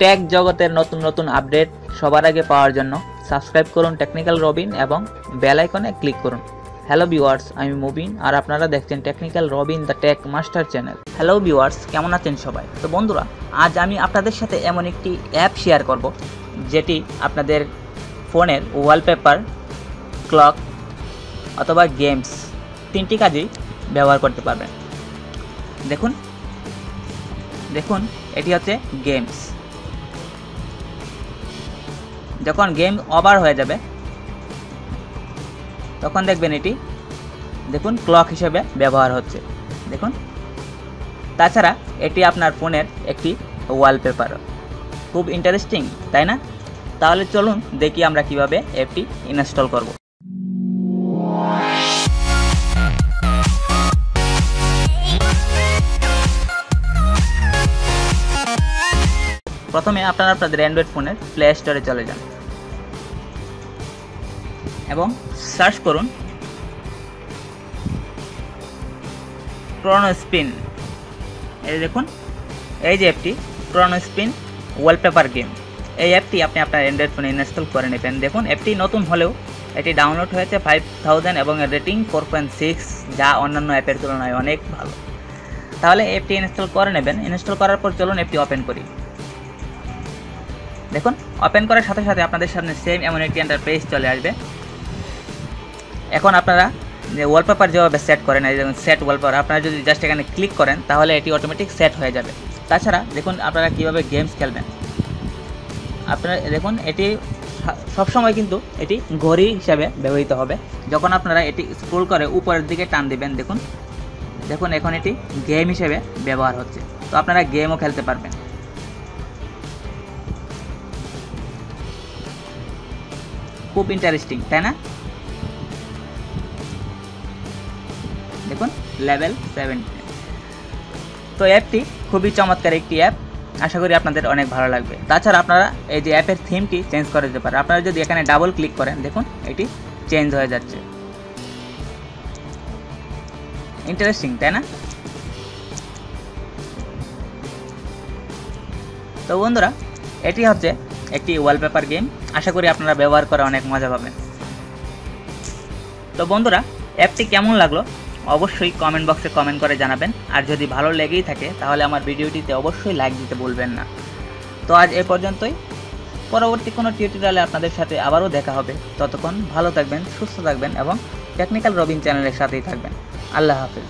Take জগতের নতুন নতুন আপডেট সবার আগে পাওয়ার জন্য সাবস্ক্রাইব করুন টেকনিক্যাল রবিন এবং বেল আইকনে ক্লিক করুন। হ্যালো ভিউয়ার্স, আমি মুবিন আর আপনারা দেখছেন technical Robin the tech master channel. Hello viewers, কেমন আছেন সবাই? তো বন্ধুরা, আজ আমি আপনাদের সাথে এমন একটি অ্যাপ শেয়ার করব যেটি আপনাদের ফোনের ওয়ালপেপার, ক্লক অথবা গেমস তিনটি কাজেই ব্যবহার করতে পারবেন। দেখুন এটি হচ্ছে গেমস। যখন গেম ওভার হয়ে যাবে তখন দেখবেন এটি ক্লক হিসেবে ব্যবহার হচ্ছে। দেখুন, তাছাড়া এটি আপনার ফোনের একটি ওয়ালপেপার। খুব ইন্টারেস্টিং, তাই না? তাহলে চলুন দেখি আমরা কিভাবে অ্যাপটি ইনস্টল করব। প্রথমে আপনারা আপনাদের অ্যান্ড্রয়েড ফোনের প্লে স্টোরে চলে যান এবং সার্চ করুন ক্রোনোস্পিন। এই দেখুন, এই যে অ্যাপটি ক্রোনোস্পিন ওয়ালপেপার গেম, এই অ্যাপটি আপনি আপনার অ্যান্ড্রয়েড ফোনে ইনস্টল করে নেবেন। দেখুন, অ্যাপটি নতুন হলেও এটি ডাউনলোড হয়েছে 5000 এবং রেটিং 4.6, যা অন্যান্য অ্যাপের তুলনায় অনেক ভালো। তাহলে অ্যাপটি ইনস্টল করে নেবেন। ইনস্টল করার পর চলুন অ্যাপটি ওপেন করি। দেখুন, ওপেন করার সাথে সাথে আপনাদের সামনে সেম এমন একটি ইন্টারফেস চলে আসবে। এখন আপনারা যে ওয়ালপেপার যেভাবে সেট করেন, এই যেমন সেট ওয়ালপেপার, আপনারা যদি জাস্ট এখানে ক্লিক করেন তাহলে এটি অটোমেটিক সেট হয়ে যাবে। তাছাড়া দেখুন আপনারা কীভাবে গেমস খেলবেন। আপনারা দেখুন, এটি সবসময় কিন্তু এটি ঘড়ি হিসাবে ব্যবহৃত হবে। যখন আপনারা এটি স্ক্রল করে উপরের দিকে টান দিবেন, দেখুন এখন এটি গেম হিসেবে ব্যবহার হচ্ছে। তো আপনারা গেমও খেলতে পারবেন। খুব ইন্টারেস্টিং, তাই না? দেখুন, লেভেল 7। তো অ্যাপটি খুবই চমৎকার একটি অ্যাপ, আশা করি আপনাদের অনেক ভালো লাগবে। তাছাড়া আপনারা এই যে অ্যাপের থিমটি চেঞ্জ করে দিতে পারেন। আপনারা যদি এখানে ডাবল ক্লিক করেন, দেখুন এটি চেঞ্জ হয়ে যাচ্ছে। ইন্টারেস্টিং, তাই না? তো বন্ধুরা, এটি হচ্ছে একটি ওয়ালপেপার গেম। আশা করি আপনারা ব্যবহার করে অনেক মজা পাবেন। তো বন্ধুরা, অ্যাপটি কেমন লাগলো অবশ্যই কমেন্ট বক্সে কমেন্ট করে জানাবেন। আর যদি ভালো লেগেই থাকে তাহলে আমার ভিডিওটিতে অবশ্যই লাইক দিতে ভুলবেন না। তো আজ এ পর্যন্তই। পরবর্তী কোনো টিউটোরিয়ালে আপনাদের সাথে আবারও দেখা হবে। ততক্ষণ ভালো থাকবেন, সুস্থ থাকবেন এবং টেকনিক্যাল রবিন চ্যানেলের সাথেই থাকবেন। আল্লাহ হাফেজ।